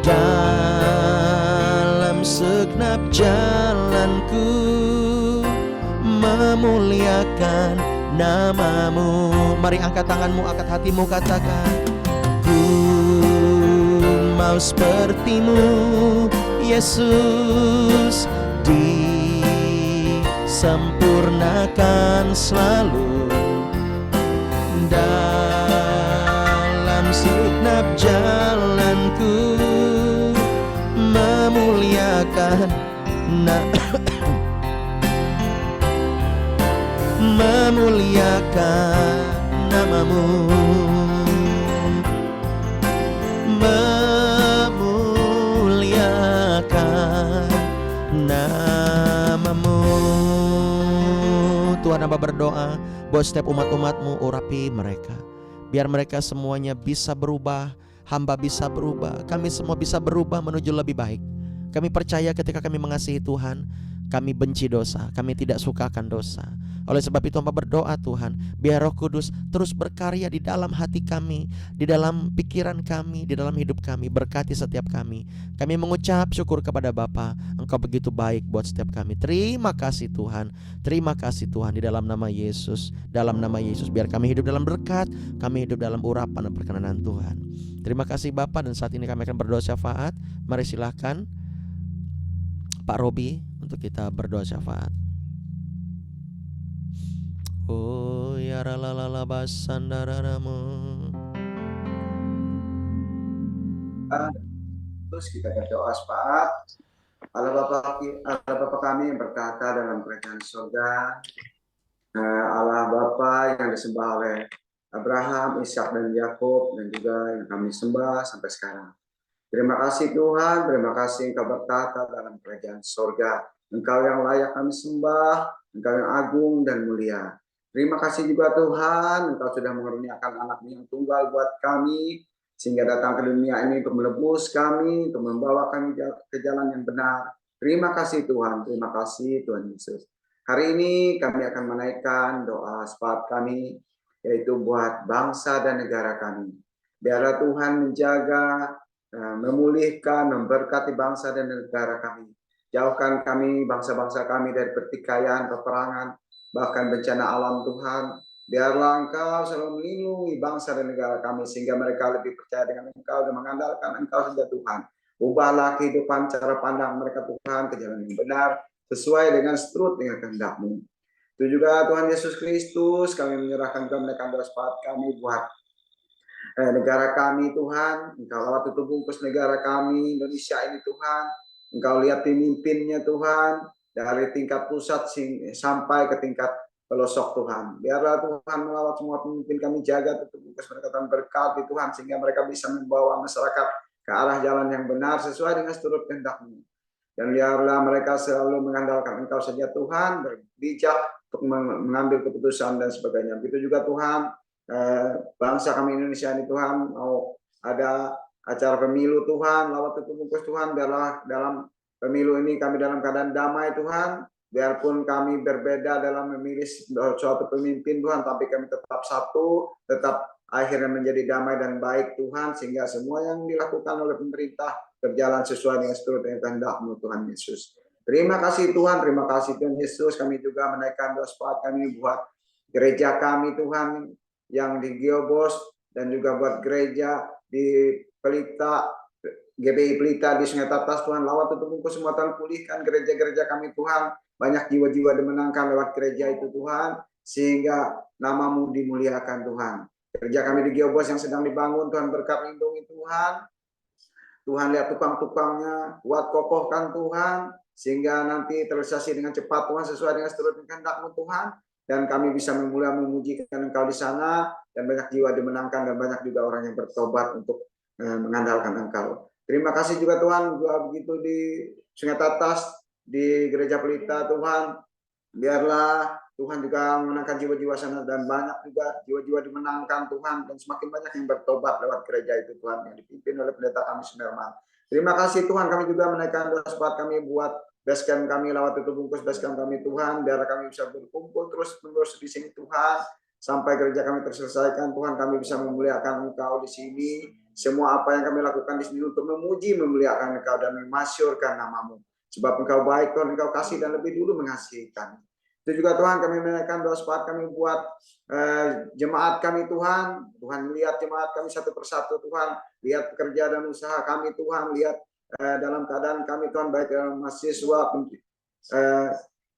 dalam segenap jalanku, memuliakan nama-Mu. Mari angkat tanganmu, angkat hatimu, katakan, ku mau seperti-Mu Yesus, disempurnakan selalu dalam segenap jalanku, memuliakan memuliakan nama-Mu, memuliakan nama-Mu. Tuhan, hamba berdoa buat setiap umat-umat-Mu, urapi mereka, biar mereka semuanya bisa berubah. Hamba bisa berubah, kami semua bisa berubah menuju lebih baik. Kami percaya ketika kami mengasihi Tuhan, kami benci dosa, kami tidak sukakan dosa. Oleh sebab itu hamba berdoa Tuhan, biar Roh Kudus terus berkarya di dalam hati kami, di dalam pikiran kami, di dalam hidup kami. Berkati setiap kami. Kami mengucap syukur kepada Bapa, Engkau begitu baik buat setiap kami. Terima kasih Tuhan, terima kasih Tuhan, di dalam nama Yesus. Dalam nama Yesus biar kami hidup dalam berkat, kami hidup dalam urapan dan perkenanan Tuhan. Terima kasih Bapa, dan saat ini kami akan berdoa syafaat. Mari silahkan Pak Robi untuk kita berdoa syafaat. Oh ya ralalala basandararamu. Terus kita berdoa syafaat. Allah Bapa kami yang berkata dalam kerajaan surga, Allah Bapa yang disembah oleh Abraham, Ishak dan Yakub, dan juga yang kami sembah sampai sekarang. Terima kasih Tuhan, terima kasih Engkau berkata dalam kerajaan surga, Engkau yang layak kami sembah, Engkau yang agung dan mulia. Terima kasih juga Tuhan, Engkau sudah mengaruniakan anak-Mu yang tunggal buat kami, sehingga datang ke dunia ini untuk menebus kami, untuk membawa kami ke jalan yang benar. Terima kasih Tuhan, terima kasih Tuhan Yesus. Hari ini kami akan menaikkan doa syafaat kami, yaitu buat bangsa dan negara kami. Biarlah Tuhan menjaga, memulihkan, memberkati bangsa dan negara kami. Jauhkan kami, bangsa-bangsa kami dari pertikaian, peperangan, bahkan bencana alam Tuhan. Biarlah Engkau selalu melindungi bangsa dan negara kami, sehingga mereka lebih percaya dengan Engkau dan mengandalkan Engkau saja Tuhan. Ubahlah kehidupan, cara pandang mereka Tuhan ke jalan yang benar, sesuai dengan seturut dengan kehendak-Mu. Itu juga Tuhan Yesus Kristus, kami menyerahkan kemerdekaan doa syafaat kami buat negara kami Tuhan. Engkau lawat tutup bungkus negara kami Indonesia ini Tuhan. Engkau lihat pemimpinnya Tuhan, dari tingkat pusat sampai ke tingkat pelosok Tuhan. Biarlah Tuhan melawat semua pemimpin kami, jaga tutup bungkus mereka Tuhan, berkati Tuhan, sehingga mereka bisa membawa masyarakat ke arah jalan yang benar sesuai dengan seturut kehendak-Mu. Dan biarlah mereka selalu mengandalkan Engkau saja Tuhan, berbijak untuk mengambil keputusan dan sebagainya. Begitu juga Tuhan, bangsa kami Indonesia ini Tuhan, mau ada acara pemilu Tuhan, lawat tutup bungkus Tuhan, biarlah dalam pemilu ini kami dalam keadaan damai Tuhan. Biarpun kami berbeda dalam memilih suatu pemimpin Tuhan, tapi kami tetap satu, tetap akhirnya menjadi damai dan baik Tuhan, sehingga semua yang dilakukan oleh pemerintah berjalan sesuai dengan seturut dengan kehendak-Mu Tuhan Yesus. Terima kasih Tuhan, terima kasih Tuhan Yesus. Kami juga menaikkan doa syafaat kami buat gereja kami Tuhan yang di Geobos, dan juga buat gereja di Pelita, GBI Pelita di Sungai Tatas Tuhan, lawat tutup bungkus semua Tuhan, pulihkan gereja-gereja kami Tuhan, banyak jiwa-jiwa dimenangkan lewat gereja itu Tuhan, sehingga namamu dimuliakan Tuhan. Gereja kami di Geobos yang sedang dibangun Tuhan, berkat lindungi Tuhan. Tuhan lihat tukang-tukangnya, kuat kokohkan Tuhan, sehingga nanti terrealisasi dengan cepat Tuhan, sesuai dengan seturut kehendak-Mu Tuhan, dan kami bisa memujikan Engkau di sana, dan banyak jiwa dimenangkan, dan banyak juga orang yang bertobat untuk mengandalkan Engkau. Terima kasih juga Tuhan, juga begitu di Sungai Tatas, di Gereja Pelita Tuhan, biarlah Tuhan juga memenangkan jiwa-jiwa sana, dan banyak juga jiwa-jiwa dimenangkan Tuhan, dan semakin banyak yang bertobat lewat gereja itu Tuhan, yang dipimpin oleh pendeta kami Sumerman. Terima kasih Tuhan, kami juga menaikkan doa sepat kami buat basecamp kami, lawat itu bungkus basecamp kami Tuhan, biar kami bisa berkumpul terus-menerus di sini Tuhan, sampai gereja kami terselesaikan Tuhan, kami bisa memuliakan Engkau di sini. Semua apa yang kami lakukan di sini untuk memuji, memuliakan Engkau, dan memasyurkan namamu. Sebab Engkau baik Tuhan, Engkau kasih dan lebih dulu mengasihi kami. Itu juga Tuhan, kami menaikkan doa sepat kami buat jemaat kami Tuhan. Tuhan lihat jemaat kami satu persatu Tuhan. Lihat pekerja dan usaha kami Tuhan. Lihat dalam keadaan kami Tuhan, baik dalam mahasiswa,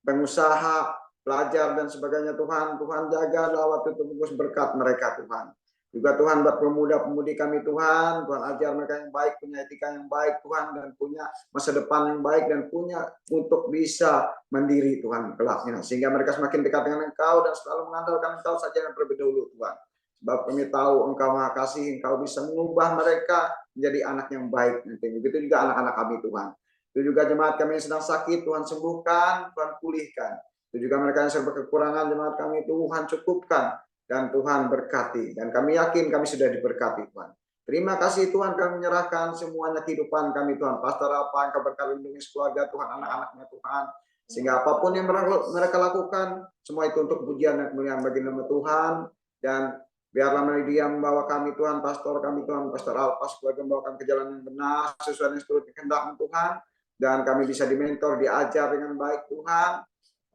pengusaha, pelajar dan sebagainya Tuhan. Tuhan jaga lawat itu bungkus berkat mereka Tuhan. Juga Tuhan buat pemuda-pemudi kami Tuhan, Tuhan ajar mereka yang baik, punya etika yang baik Tuhan, dan punya masa depan yang baik, dan punya untuk bisa mandiri Tuhan kelaknya, sehingga mereka semakin dekat dengan Engkau dan selalu mengandalkan Engkau saja yang terlebih dahulu Tuhan. Sebab kami tahu Engkau Maha Kasih, Engkau bisa mengubah mereka menjadi anak yang baik nanti. Begitu juga anak-anak kami Tuhan. Itu juga jemaat kami yang sedang sakit, Tuhan sembuhkan, Tuhan pulihkan. Itu juga mereka yang serba kekurangan, jemaat kami Tuhan cukupkan. Dan Tuhan berkati, dan kami yakin kami sudah diberkati Tuhan. Terima kasih Tuhan, kami menyerahkan semuanya kehidupan kami Tuhan. Pastor apa Engkau berkati lindungi keluarga Tuhan, anak-anaknya Tuhan, sehingga apapun yang mereka lakukan, semua itu untuk pujian dan kemuliaan bagi nama Tuhan. Dan biarlah media membawa kami Tuhan, pastor kami Tuhan, Pastor Alpas, keluarga membawa kami ke jalan yang benar, sesuai dengan seturut kehendak Tuhan. Dan kami bisa dimentor, diajar dengan baik Tuhan,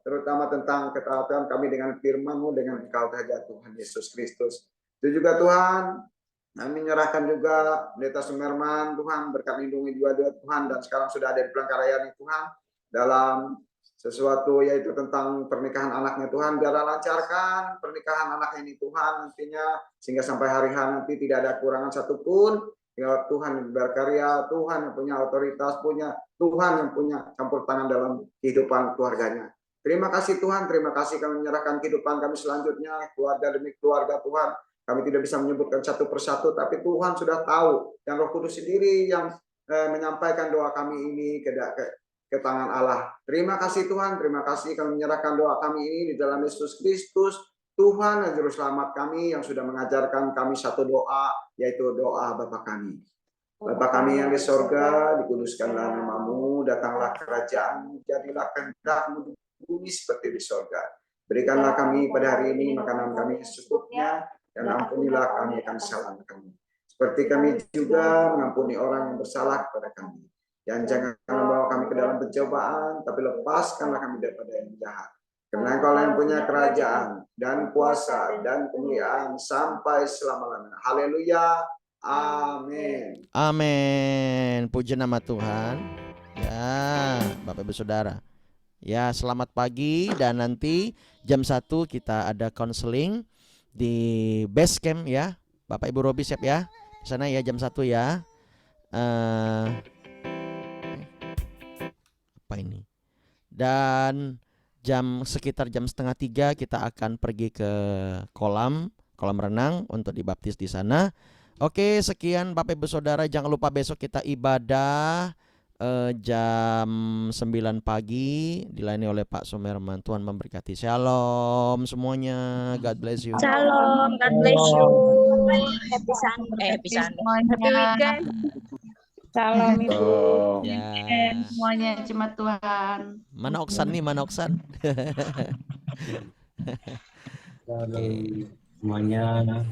terutama tentang ketaatan kami dengan firman-Mu, dengan Engkau saja Tuhan Yesus Kristus. Itu juga Tuhan, kami menyerahkan juga pendeta Sumerman Tuhan, berkat lindungi juga Tuhan, dan sekarang sudah ada di Pelangkaraya Tuhan, dalam sesuatu yaitu tentang pernikahan anaknya Tuhan, biarlah lancarkan pernikahan anaknya ini Tuhan nantinya, sehingga sampai hari H nanti tidak ada kekurangan satupun. Ya Tuhan yang berkarya, Tuhan yang punya otoritas, punya Tuhan yang punya campur tangan dalam kehidupan keluarganya. Terima kasih Tuhan, terima kasih kami menyerahkan kehidupan kami selanjutnya, keluarga demi keluarga Tuhan. Kami tidak bisa menyebutkan satu persatu, tapi Tuhan sudah tahu, dan Roh Kudus sendiri yang menyampaikan doa kami ini ke tangan Allah. Terima kasih Tuhan, terima kasih kami menyerahkan doa kami ini di dalam Yesus Kristus, Tuhan dan Juru Selamat kami yang sudah mengajarkan kami satu doa, yaitu doa Bapa kami. Bapa kami yang di sorga, dikuduskanlah namamu, datanglah kerajaan-Mu, jadilah kehendak-Mu bumi seperti di sorga. Berikanlah kami pada hari ini makanan kami secukupnya, dan ampunilah kami akan kesalahan kami, seperti kami juga mengampuni orang yang bersalah kepada kami. Dan jangan membawa kami ke dalam pencobaan, tapi lepaskanlah kami daripada yang jahat. Karena Engkau yang punya kerajaan dan kuasa dan kemuliaan sampai selama-lamanya. Haleluya. Amin. Amin. Puji nama Tuhan. Ya, Bapak Ibu Saudara. Ya, selamat pagi, dan nanti jam 1 kita ada konseling di base camp ya. Bapak Ibu Robi siap ya? Di sana ya jam 1 ya. Apa ini? Dan sekitar jam 2:30 kita akan pergi ke kolam renang untuk dibaptis di sana. Oke, sekian Bapak Ibu Saudara, jangan lupa besok kita ibadah jam 9 pagi dilayani oleh Pak Sumerman. Tuhan memberkati. Shalom semuanya. God bless you. Shalom, God bless you. Happy Sunday. Happy weekend. Shalom Ibu. Ya. Semuanya jemaat Tuhan. Mana Oksan nih? Mana Oksan? Semuanya.